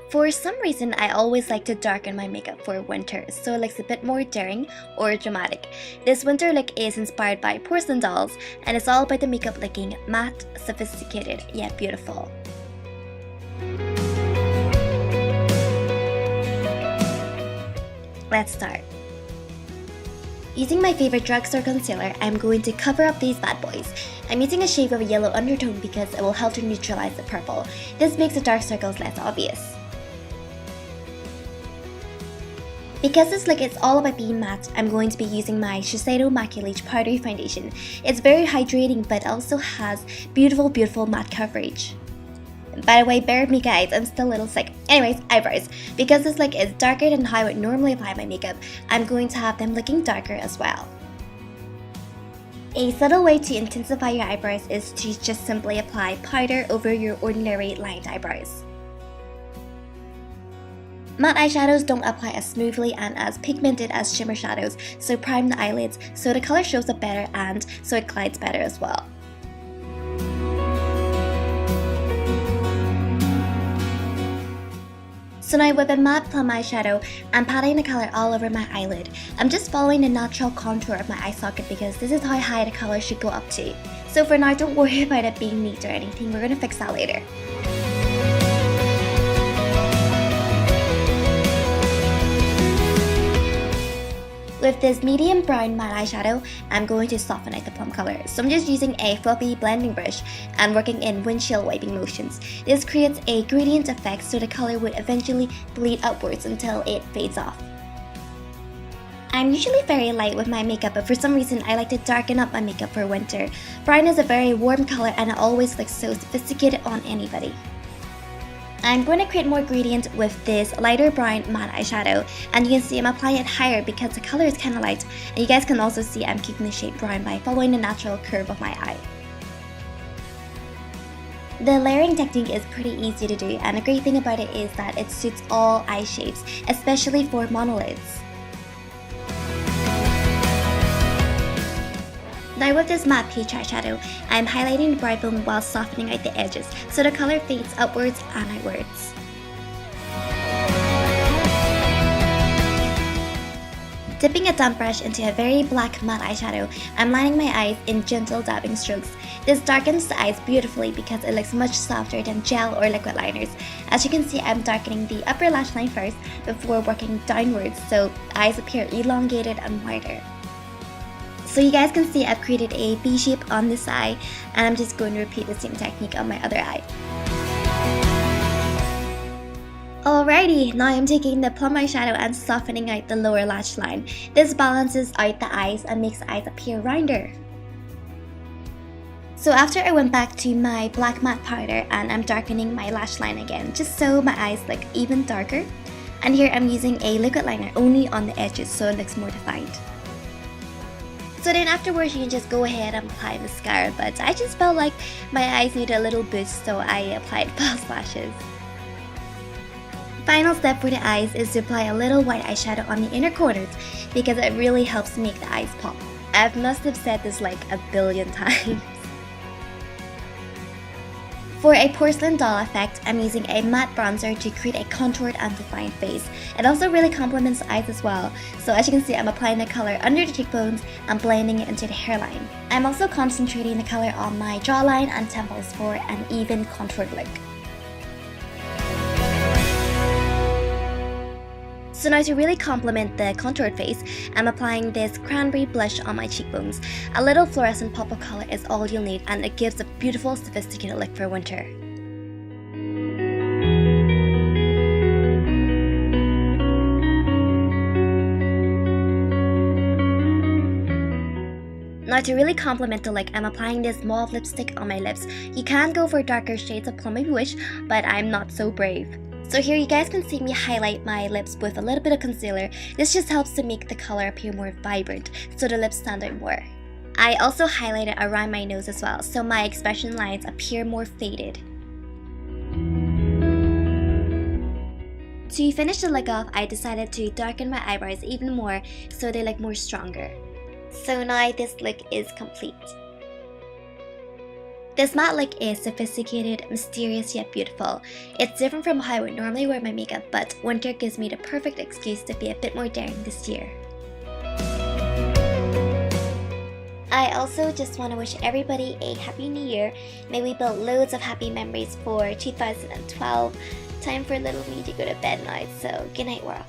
For some reason, I always like to darken my makeup for winter, so it looks a bit more daring or dramatic. This winter look is inspired by porcelain dolls, and it's all about the makeup looking matte, sophisticated, yet beautiful. Let's start. Using my favorite drugstore concealer, I'm going to cover up these bad boys. I'm using a shade of a yellow undertone because it will help to neutralize the purple. This makes the dark circles less obvious. Because this look is all about being matte, I'm going to be using my Shiseido Maculate Powdery Foundation. It's very hydrating but also has beautiful matte coverage. By the way, bear with me guys, I'm still a little sick. Anyways, eyebrows. Because this look is darker than how I would normally apply my makeup, I'm going to have them looking darker as well. A subtle way to intensify your eyebrows is to just simply apply powder over your ordinary lined eyebrows. Matte eyeshadows don't apply as smoothly and as pigmented as shimmer shadows, so prime the eyelids so the color shows up better and so it glides better as well. So now with a matte plum eyeshadow, I'm patting the color all over my eyelid. I'm just following the natural contour of my eye socket because this is how high the color should go up to. So for now, don't worry about it being neat or anything, we're gonna fix that later. With this medium brown matte eyeshadow, I'm going to soften out the plum color. So I'm just using a fluffy blending brush and working in windshield wiping motions. This creates a gradient effect so the color would eventually bleed upwards until it fades off. I'm usually very light with my makeup, but for some reason I like to darken up my makeup for winter. Brown is a very warm color and it always looks so sophisticated on anybody. I'm going to create more gradient with this lighter brown matte eyeshadow, and you can see I'm applying it higher because the color is kind of light, and you guys can also see I'm keeping the shade brown by following the natural curve of my eye. The layering technique is pretty easy to do, and the great thing about it is that it suits all eye shapes, especially for monolids. Now with this matte peach eyeshadow, I'm highlighting the brow bone while softening out the edges so the color fades upwards and outwards. Dipping a damp brush into a very black matte eyeshadow, I'm lining my eyes in gentle dabbing strokes. This darkens the eyes beautifully because it looks much softer than gel or liquid liners. As you can see, I'm darkening the upper lash line first before working downwards so the eyes appear elongated and wider. So you guys can see I've created a V shape on this eye, and I'm just going to repeat the same technique on my other eye. Alrighty, now I'm taking the plum eyeshadow and softening out the lower lash line. This balances out the eyes and makes the eyes appear rounder. So after I went back to my black matte powder and I'm darkening my lash line again, just so my eyes look even darker. And here I'm using a liquid liner only on the edges so it looks more defined. So then afterwards you can just go ahead and apply mascara, but I just felt like my eyes needed a little boost, so I applied false lashes. Final step for the eyes is to apply a little white eyeshadow on the inner corners because it really helps make the eyes pop. I must have said this like a billion times. For a porcelain doll effect, I'm using a matte bronzer to create a contoured and defined face. It also really complements the eyes as well. So as you can see, I'm applying the color under the cheekbones and blending it into the hairline. I'm also concentrating the color on my jawline and temples for an even contoured look. So now to really complement the contoured face, I'm applying this cranberry blush on my cheekbones. A little fluorescent pop of color is all you'll need, and it gives a beautiful, sophisticated look for winter. Now to really complement the look, I'm applying this mauve lipstick on my lips. You can go for darker shades of plum if you wish, but I'm not so brave. So here you guys can see me highlight my lips with a little bit of concealer. This just helps to make the color appear more vibrant, so the lips stand out more. I also highlighted around my nose as well, so my expression lines appear more faded. To finish the look off, I decided to darken my eyebrows even more so they look more stronger. So now this look is complete. This matte look is sophisticated, mysterious yet beautiful. It's different from how I would normally wear my makeup, but winter gives me the perfect excuse to be a bit more daring this year. I also just want to wish everybody a happy new year. May we build loads of happy memories for 2012. Time for little me to go to bed now, so good night world.